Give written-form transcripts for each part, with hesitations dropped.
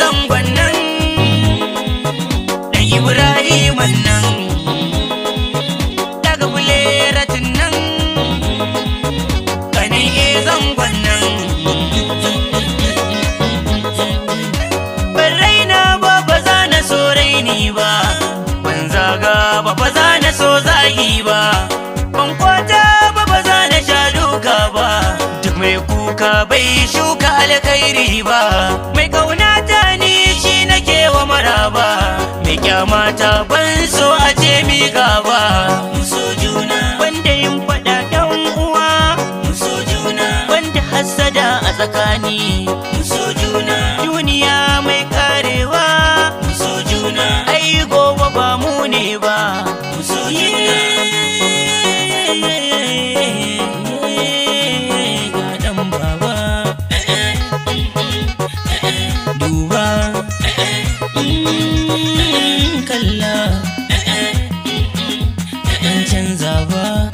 zangon nan da Ibrahim nan daga buleratin nan kanin zangon nan ban raina ba ba za na so raini ba ban zaga ba ba za na so zagi ba ban kwata ba ba za na sha duka ba duk mai kuka bai shuka alkhairi ba mai kaunata ni shi nake wa maraba mai kyamata ban so a ce mi gaba muso juna wanda yin fada yan uwa muso juna wanda hassada a tsakani muso juna duniya mai karewa muso juna ai gobe ba mu ne ba muso juna kalla canza ba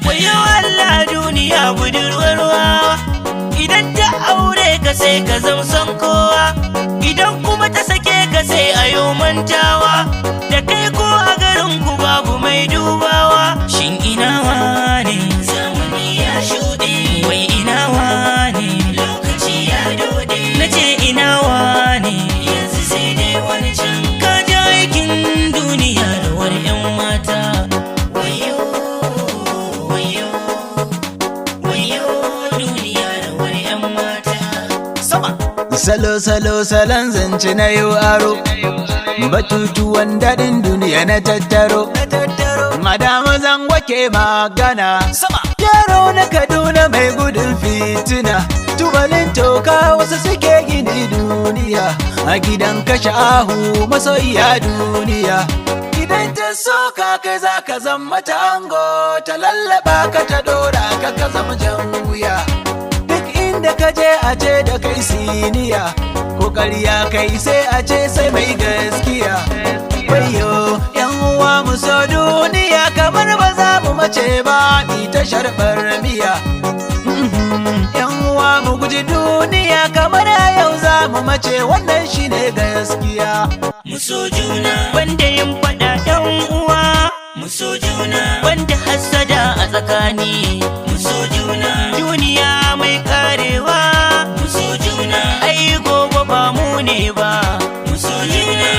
wayo Allah duniya budurwarwa idan ta aure ka sai ka zamsan kowa idan kuma ta sake ka sai ayo mantawa da kai ko a garin ku babu mai dubawa shin ina wane zamani ya shuɗe wai ina wane lokaci ya dode nace ina wane yanzu sai dai wani can ka ji aikin duniya da wani yan mata wayo wayo wayo duniya da wani yan mata sama salo salo salon zance na yau aro batutuwan daɗin duniya na tattaro madama zango ke magana sama yaro na Kaduna mai gudun fitina tubalin toka wasu suke gini duniya a gidan kashe ahu masoyiya duniya idan ta soka kai za ka zama tango ta lallaba ka ta dora ka zama jan wuya duk inda ka je a ce da kai siniya ko ƙarya kai sai a ce sai mai gaskiya wayo yan uwa mu so duniya kamar ba za mu mace ba ni ta sharbar miya yan uwa mu guji duniya kamar yau za mu mace wannan shine gaskiya muso juna wanda yin fada yan uwa muso juna wanda hassada a tsakani muso juna duniya mai karewa muso juna ai gobe ba mu ne ba muso juna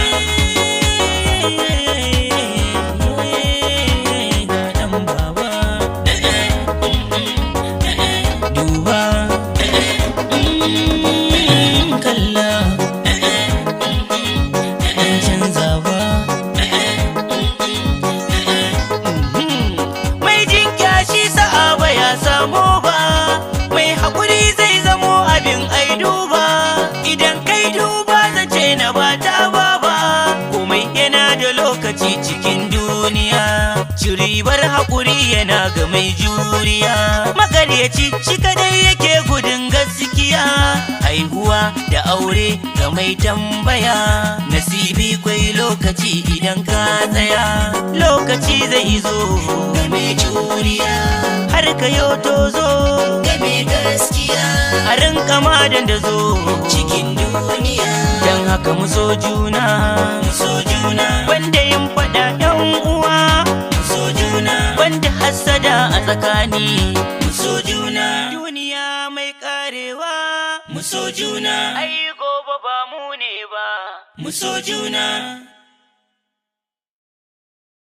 cikin duniya ribar haƙuri yana ga mai juriya magaryaci shi kadai yake gudun gaskiya haihuwa da aure ga mai tambaya nasibi kwai lokaci idan ka tsaya lokaci zai zo ga mai juriya har ka yau tozo ga mai gaskiya a rinka madan da zo cikin duniya don haka mu so juna wanda yin fada yan uwa muso juna wanda hassada a tsakani muso juna duniya mai karewa muso juna ai gobe ba mu ne ba muso juna